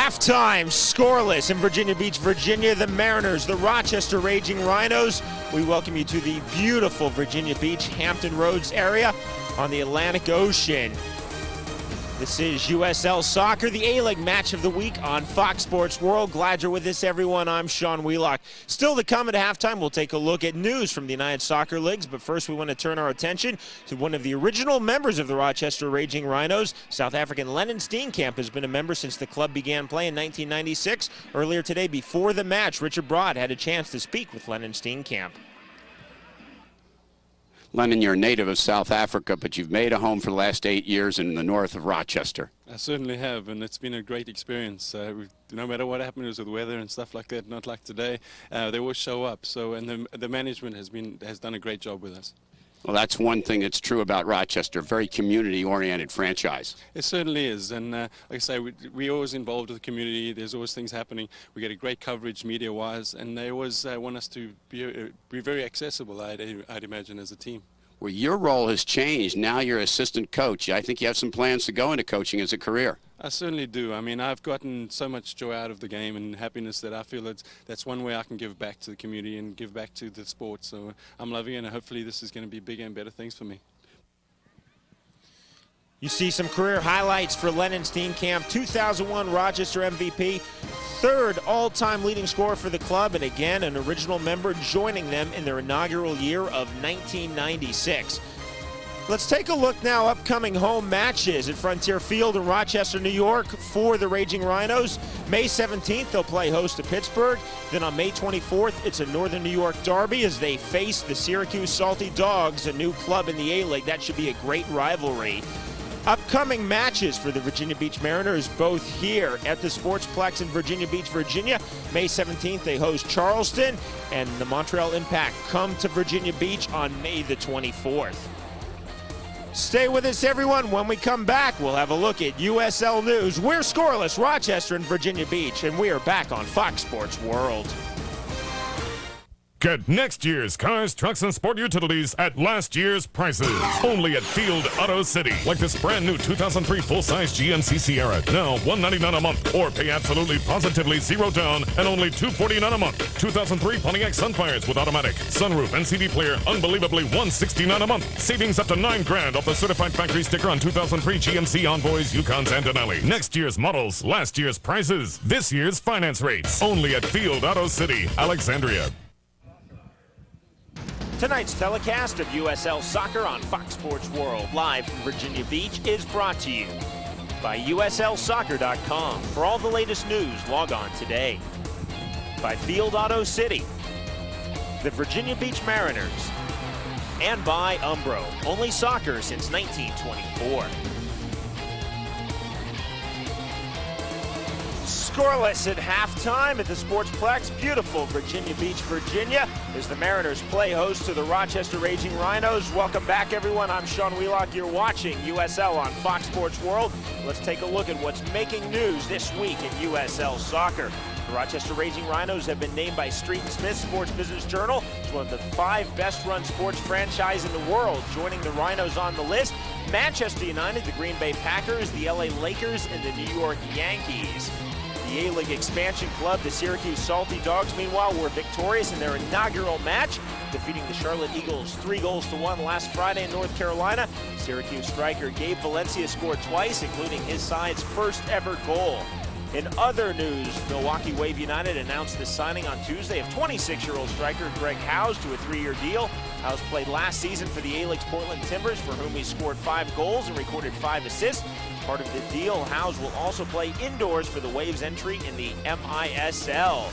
Halftime, scoreless in Virginia Beach, Virginia. The Mariners, the Rochester Raging Rhinos. We welcome you to the beautiful Virginia Beach, Hampton Roads area on the Atlantic Ocean. This is USL Soccer, the A-League match of the week on Fox Sports World. Glad you're with us, everyone. I'm Sean Wheelock. Still to come at halftime, we'll take a look at news from the United Soccer Leagues, but first we want to turn our attention to one of the original members of the Rochester Raging Rhinos. South African Lennon Steenkamp has been a member since the club began play in 1996. Earlier today, before the match, Richard Broad had a chance to speak with Lennon Steenkamp. Lennon, you're a native of South Africa, but you've made a home for the last 8 years in the north of Rochester. I certainly have, and it's been a great experience. No matter what happens with the weather and stuff like that, not like today, they will show up. So, and the management has done a great job with us. Well, that's one thing that's true about Rochester, very community-oriented franchise. It certainly is, and like I say, we're always involved with the community. There's always things happening. We get a great coverage media-wise, and they always want us to be very accessible, I'd imagine, as a team. Well, your role has changed. Now you're assistant coach. I think you have some plans to go into coaching as a career. I certainly do. I mean, I've gotten so much joy out of the game and happiness that I feel that's one way I can give back to the community and give back to the sport. So I'm loving it, and hopefully this is going to be bigger and better things for me. You see some career highlights for Lennon Steenkamp, 2001 Rochester MVP, third all-time leading scorer for the club, and again an original member joining them in their inaugural year of 1996. Let's take a look now, upcoming home matches at Frontier Field in Rochester, New York for the Raging Rhinos. May 17th, they'll play host to Pittsburgh. Then on May 24th, it's a Northern New York derby as they face the Syracuse Salty Dogs, a new club in the A-League. That should be a great rivalry. Upcoming matches for the Virginia Beach Mariners, both here at the Sportsplex in Virginia Beach, Virginia. May 17th, they host Charleston, and the Montreal Impact come to Virginia Beach on May the 24th. Stay with us, everyone. When we come back, we'll have a look at USL News. We're scoreless, Rochester and Virginia Beach, and we are back on Fox Sports World. Get next year's cars, trucks, and sport utilities at last year's prices. Only at Field Auto City. Like this brand new 2003 full-size GMC Sierra. Now $199 a month. Or pay absolutely positively zero down and only $249 a month. 2003 Pontiac Sunfires with automatic, sunroof, and CD player. Unbelievably $169 a month. Savings up to $9 grand off the certified factory sticker on 2003 GMC Envoys, Yukons, and Denali. Next year's models, last year's prices. This year's finance rates. Only at Field Auto City, Alexandria. Tonight's telecast of USL Soccer on Fox Sports World, live from Virginia Beach, is brought to you by USLsoccer.com. For all the latest news, log on today. By Field Auto City, the Virginia Beach Mariners, and by Umbro, only soccer since 1924. Scoreless at halftime at the Sportsplex, beautiful Virginia Beach, Virginia, as the Mariners play host to the Rochester Raging Rhinos. Welcome back, everyone. I'm Sean Wheelock. You're watching USL on Fox Sports World. Let's take a look at what's making news this week in USL Soccer. The Rochester Raging Rhinos have been named by Street and Smith Sports Business Journal as one of the 5 best-run sports franchises in the world. Joining the Rhinos on the list, Manchester United, the Green Bay Packers, the LA Lakers, and the New York Yankees. The A-League expansion club, the Syracuse Salty Dogs, meanwhile, were victorious in their inaugural match, defeating the Charlotte Eagles 3-1 last Friday in North Carolina. Syracuse striker Gabe Valencia scored twice, including his side's first ever goal. In other news, Milwaukee Wave United announced the signing on Tuesday of 26-year-old striker Greg Howes to a 3-year deal. Howes played last season for the A-League's Portland Timbers, for whom he scored 5 goals and recorded 5 assists. As part of the deal, Howes will also play indoors for the Wave's entry in the MISL.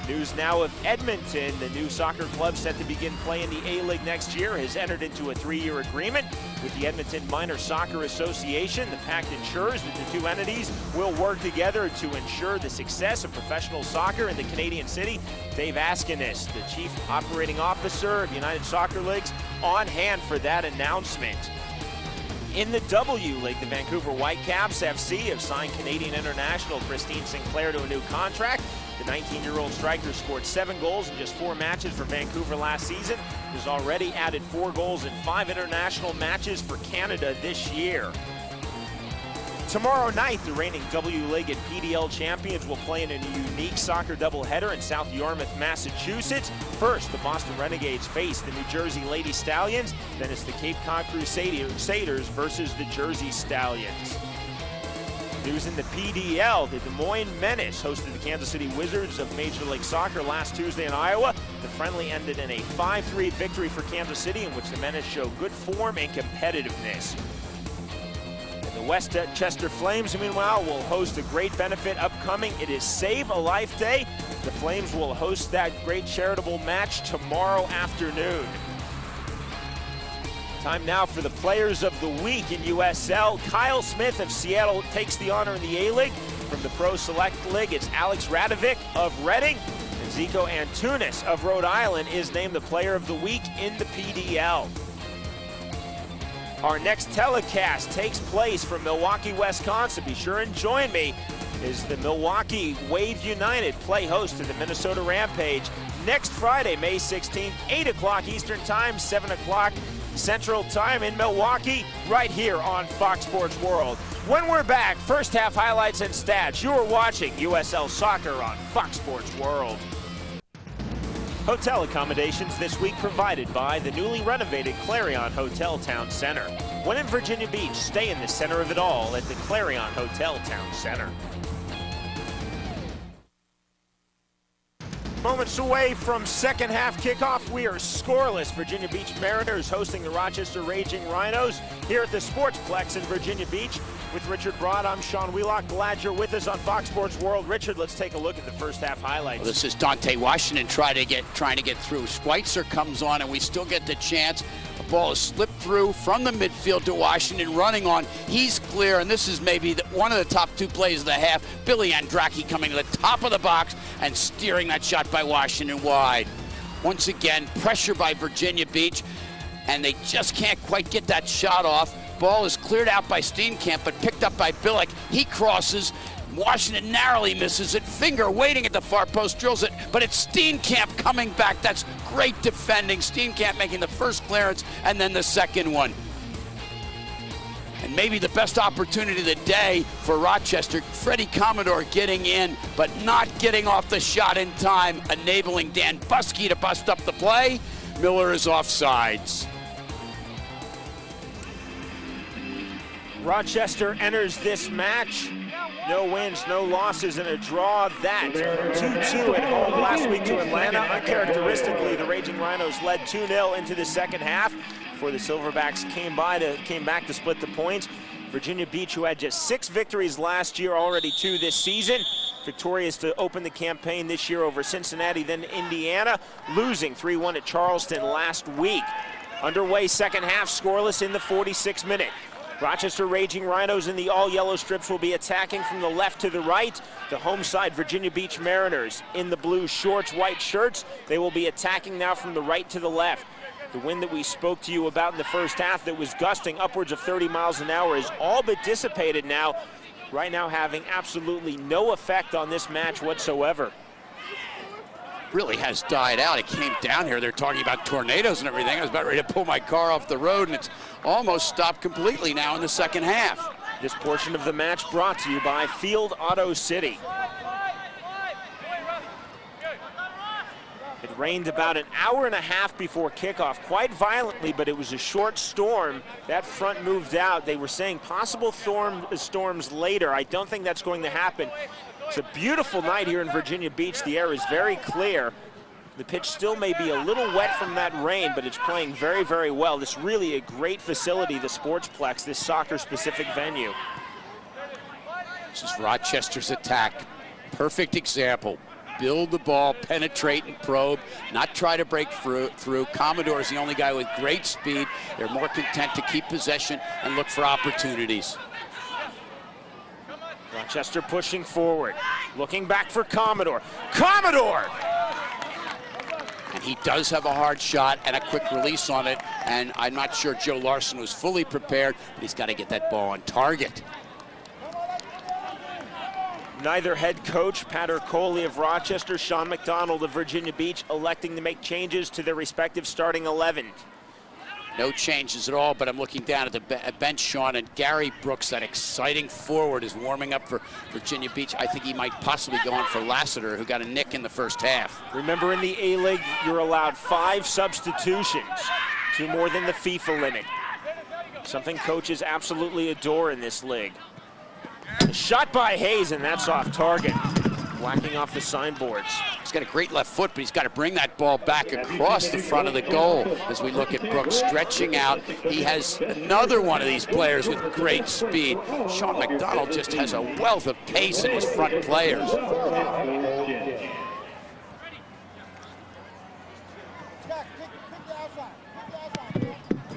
News now of Edmonton. The new soccer club set to begin play in the A-League next year has entered into a 3-year agreement with the Edmonton Minor Soccer Association. The pact ensures that the two entities will work together to ensure the success of professional soccer in the Canadian city. Dave Askinis, the Chief Operating Officer of United Soccer Leagues, on hand for that announcement. In the W League, the Vancouver Whitecaps FC have signed Canadian international Christine Sinclair to a new contract. The 19-year-old striker scored 7 goals in just 4 matches for Vancouver last season. Has already added 4 goals in 5 international matches for Canada this year. Tomorrow night, the reigning W League and PDL champions will play in a unique soccer doubleheader in South Yarmouth, Massachusetts. First, the Boston Renegades face the New Jersey Lady Stallions. Then it's the Cape Cod Crusaders versus the Jersey Stallions. News in the PDL, the Des Moines Menace hosted the Kansas City Wizards of Major League Soccer last Tuesday in Iowa. The friendly ended in a 5-3 victory for Kansas City, in which the Menace showed good form and competitiveness. The Rochester Flames, meanwhile, will host a great benefit upcoming. It is Save a Life Day. The Flames will host that great charitable match tomorrow afternoon. Time now for the Players of the Week in USL. Kyle Smith of Seattle takes the honor in the A-League. From the Pro Select League, it's Alex Radovic of Reading. And Zico Antunes of Rhode Island is named the Player of the Week in the PDL. Our next telecast takes place from Milwaukee, Wisconsin. Be sure and join me as the Milwaukee Wave United play host to the Minnesota Rampage next Friday, May 16th, 8 o'clock Eastern Time, 7 o'clock Central Time in Milwaukee, right here on Fox Sports World. When we're back, first half highlights and stats. You're watching USL Soccer on Fox Sports World. Hotel accommodations this week provided by the newly renovated Clarion Hotel Town Center. When in Virginia Beach, stay in the center of it all at the Clarion Hotel Town Center. Moments away from second half kickoff, we are scoreless. Virginia Beach Mariners hosting the Rochester Raging Rhinos here at the Sportsplex in Virginia Beach. With Richard Broad, I'm Sean Wheelock. Glad you're with us on Fox Sports World. Richard, let's take a look at the first half highlights. Well, this is Dante Washington trying to get through. Schweitzer comes on, and we still get the chance. The ball is slipped through from the midfield to Washington, running on. He's clear, and this is maybe one of the top two plays of the half. Billy Andracki coming to the top of the box and steering that shot by Washington wide. Once again, pressure by Virginia Beach, and they just can't quite get that shot off. Ball is cleared out by Steenkamp, but picked up by Billick. He crosses. Washington narrowly misses it. Finger waiting at the far post, drills it, but it's Steenkamp coming back. That's great defending. Steenkamp making the first clearance and then the second one. And maybe the best opportunity of the day for Rochester. Freddie Commodore getting in, but not getting off the shot in time, enabling Dan Buskey to bust up the play. Miller is offsides. Rochester enters this match. No wins, no losses, and a draw. That 2-2 at home last week to Atlanta. Uncharacteristically, the Raging Rhinos led 2-0 into the second half before the Silverbacks came back to split the points. Virginia Beach, who had just 6 victories last year, already 2 this season. Victorious to open the campaign this year over Cincinnati, then Indiana, losing 3-1 at Charleston last week. Underway second half, scoreless in the 46th minute. Rochester Raging Rhinos in the all-yellow strips will be attacking from the left to the right. The home side Virginia Beach Mariners in the blue shorts, white shirts. They will be attacking now from the right to the left. The wind that we spoke to you about in the first half that was gusting upwards of 30 miles an hour is all but dissipated now. Right now having absolutely no effect on this match whatsoever. Really has died out. It came down here. They're talking about tornadoes and everything. I was about ready to pull my car off the road, and it's almost stopped completely now in the second half. This portion of the match brought to you by Field Auto City. It rained about an hour and a half before kickoff, quite violently, but it was a short storm. That front moved out. They were saying possible storms later. I don't think that's going to happen. It's a beautiful night here in Virginia Beach. The air is very clear. The pitch still may be a little wet from that rain, but it's playing very, very well. This is really a great facility, the Sportsplex, this soccer-specific venue. This is Rochester's attack. Perfect example. Build the ball, penetrate and probe, not try to break through. Commodore is the only guy with great speed. They're more content to keep possession and look for opportunities. Rochester pushing forward, looking back for Commodore. Commodore! And he does have a hard shot and a quick release on it, and I'm not sure Joe Larson was fully prepared, but he's got to get that ball on target. Neither head coach, Pat Ercole of Rochester, Sean McDonald of Virginia Beach, electing to make changes to their respective starting 11. No changes at all, but I'm looking down at the bench, Sean, and Gary Brooks, that exciting forward, is warming up for Virginia Beach. I think he might possibly go on for Lassiter, who got a nick in the first half. Remember, in the A-League, you're allowed 5 substitutions, 2 more than the FIFA limit. Something coaches absolutely adore in this league. A shot by Hayes, and that's off target. Whacking off the signboards. He's got a great left foot, but he's got to bring that ball back across the front of the goal as we look at Brooks stretching out. He has another one of these players with great speed. Sean McDonald just has a wealth of pace in his front players.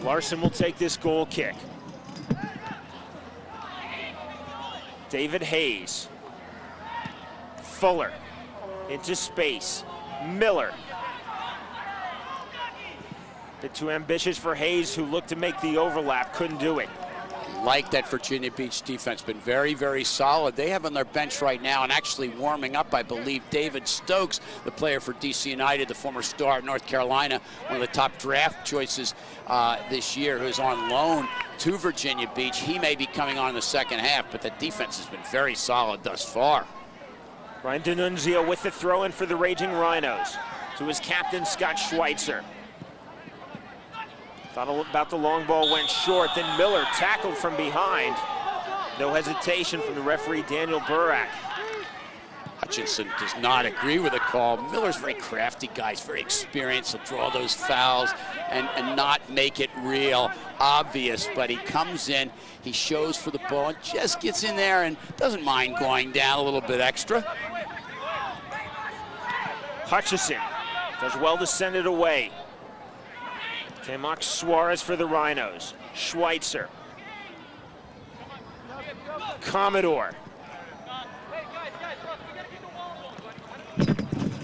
Larson will take this goal kick. David Hayes. Fuller into space. Miller. Bit too ambitious for Hayes, who looked to make the overlap, couldn't do it. Like that Virginia Beach defense, been very, very solid. They have on their bench right now, and actually warming up, I believe, David Stokes, the player for DC United, the former star of North Carolina, one of the top draft choices this year, who's on loan to Virginia Beach. He may be coming on in the second half, but the defense has been very solid thus far. Ryan D'Annunzio with the throw-in for the Raging Rhinos to his captain, Scott Schweitzer. Thought about the long ball, went short, then Miller tackled from behind. No hesitation from the referee, Daniel Burak. Hutchinson does not agree with the call. Miller's a very crafty guy. He's very experienced. He'll draw those fouls and not make it real obvious, but he comes in, he shows for the ball, and just gets in there and doesn't mind going down a little bit extra. Hutchison does well to send it away. Temox Suarez for the Rhinos. Schweitzer. Commodore.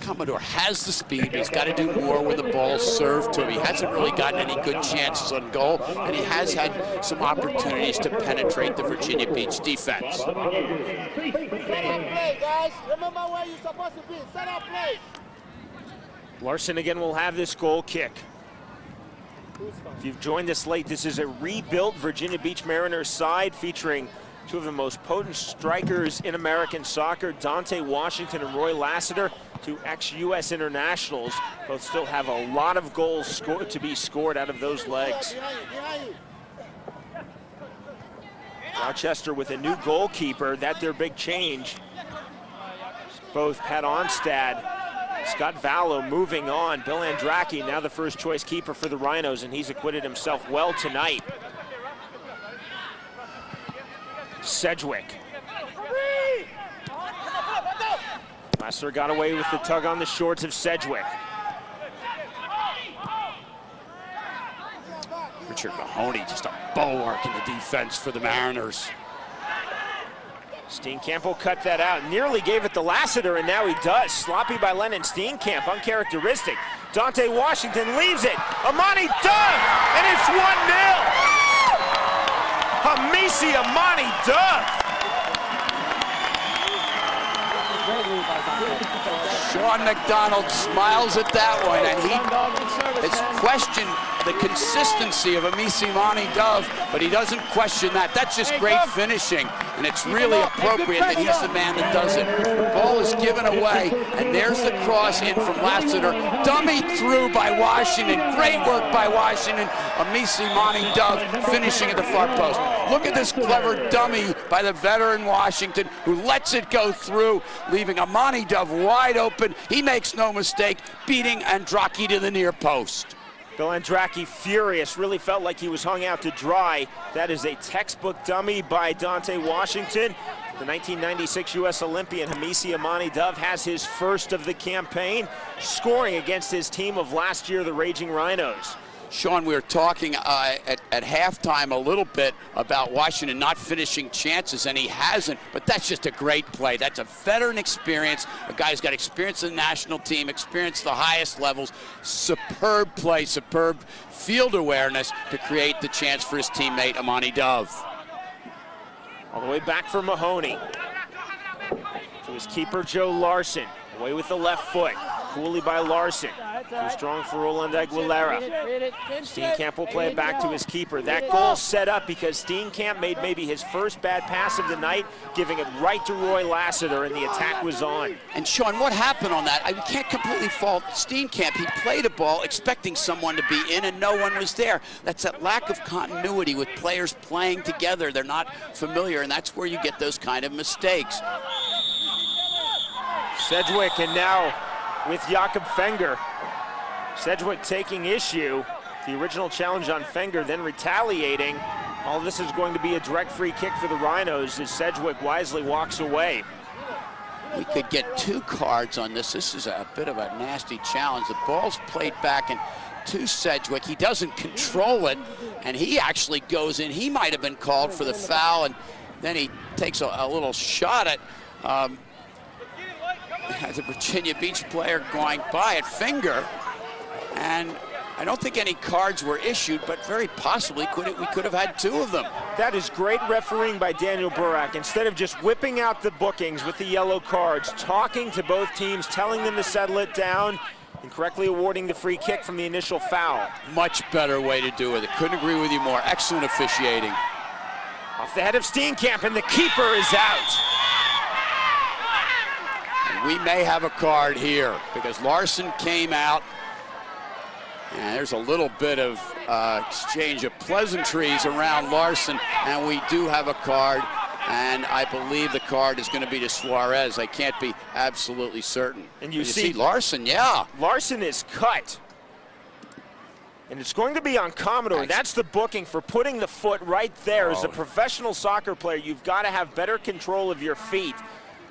Commodore has the speed, but he's got to do more when the ball's served to him. He hasn't really gotten any good chances on goal, and he has had some opportunities to penetrate the Virginia Beach defense. Set up play, guys. Remember where you're supposed to be. Set up play. Larson again will have this goal kick. If you've joined us late, this is a rebuilt Virginia Beach Mariners side featuring 2 of the most potent strikers in American soccer, Dante Washington and Roy Lassiter, 2 ex-US internationals. Both still have a lot of goals to be scored out of those legs. Rochester with a new goalkeeper, that's their big change. Both Pat Onstad, Scott Vallow moving on. Bill Andracki now the first choice keeper for the Rhinos, and he's acquitted himself well tonight. Sedgwick. Lassiter got away with the tug on the shorts of Sedgwick. Richard Mahoney, just a bulwark in the defense for the Mariners. Steenkamp will cut that out. Nearly gave it to Lassiter, and now he does. Sloppy by Lennon Steenkamp, uncharacteristic. Dante Washington leaves it. Amani-Dove, and it's 1-0. Hamisi Amani-Dove. Sean McDonald smiles at that one, and he has questioned the consistency of Hamisi Amani-Dove, but he doesn't question that. That's just great finishing, and it's really appropriate that he's the man that does it. The ball is given away, and there's the cross in from Lassiter. Dummy through by Washington. Great work by Washington. Hamisi Amani-Dove finishing at the far post. Look at this clever dummy by the veteran Washington, who lets it go through, leaving Amani-Dove wide open. He makes no mistake, beating Andracki to the near post. Bill Andracki furious, really felt like he was hung out to dry. That is a textbook dummy by Dante Washington. The 1996 U.S. Olympian Hamisi Amani-Dove has his first of the campaign, scoring against his team of last year, the Raging Rhinos. Sean, we were talking at halftime a little bit about Washington not finishing chances, and he hasn't, but that's just a great play. That's a veteran experience, a guy who's got experience in the national team, experience at the highest levels. Superb play, superb field awareness to create the chance for his teammate Amani-Dove. All the way back for Mahoney. To his keeper, Joe Larson, away with the left foot. Cooley by Larson. Too strong for Roland Aguilera. Steenkamp will play it back to his keeper. That goal set up because Steenkamp made maybe his first bad pass of the night, giving it right to Roy Lassiter, and the attack was on. And Sean, what happened on that? I can't completely fault Steenkamp. He played a ball expecting someone to be in, and no one was there. That's that lack of continuity with players playing together. They're not familiar, and that's where you get those kind of mistakes. Sedgwick, and now with Jakob Fenger. Sedgwick taking issue. The original challenge on Fenger, then retaliating. All this is going to be a direct free kick for the Rhinos as Sedgwick wisely walks away. We could get 2 cards on this. This is a bit of a nasty challenge. The ball's played back and to Sedgwick. He doesn't control it, and he actually goes in. He might have been called for the foul, and then he takes a little shot at the Virginia Beach player going by at Fenger. And I don't think any cards were issued, but very possibly we could have had 2 of them. That is great refereeing by Daniel Burak. Instead of just whipping out the bookings with the yellow cards, talking to both teams, telling them to settle it down, and correctly awarding the free kick from the initial foul. Much better way to do it. Couldn't agree with you more. Excellent officiating. Off the head of Steenkamp, and the keeper is out. And we may have a card here because Larson came out. And there's a little bit of exchange of pleasantries around Larson, and we do have a card, and I believe the card is going to be to Suarez. I can't be absolutely certain. And you see Larson, yeah. Larson is cut. And it's going to be on Commodore. That's the booking for putting the foot right there. As a professional soccer player, you've got to have better control of your feet.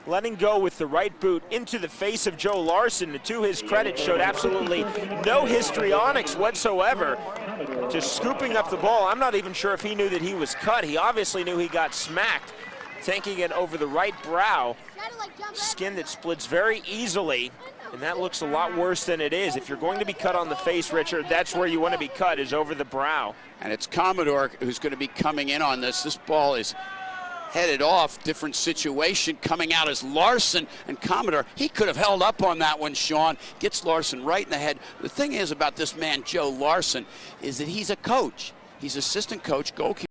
Letting go with the right boot into the face of Joe Larson, and to his credit, showed absolutely no histrionics whatsoever. Just scooping up the ball. I'm not even sure if he knew that he was cut. He obviously knew he got smacked, taking it over the right brow. Skin that splits very easily, and that looks a lot worse than it is. If you're going to be cut on the face, Richard, that's where you want to be cut, is over the brow. And it's Commodore who's going to be coming in on this. This ball is headed off, different situation, coming out as Larson, and Commodore, he could have held up on that one, Sean. Gets Larson right in the head. The thing is about this man, Joe Larson, is that he's a coach. He's assistant coach, goalkeeper.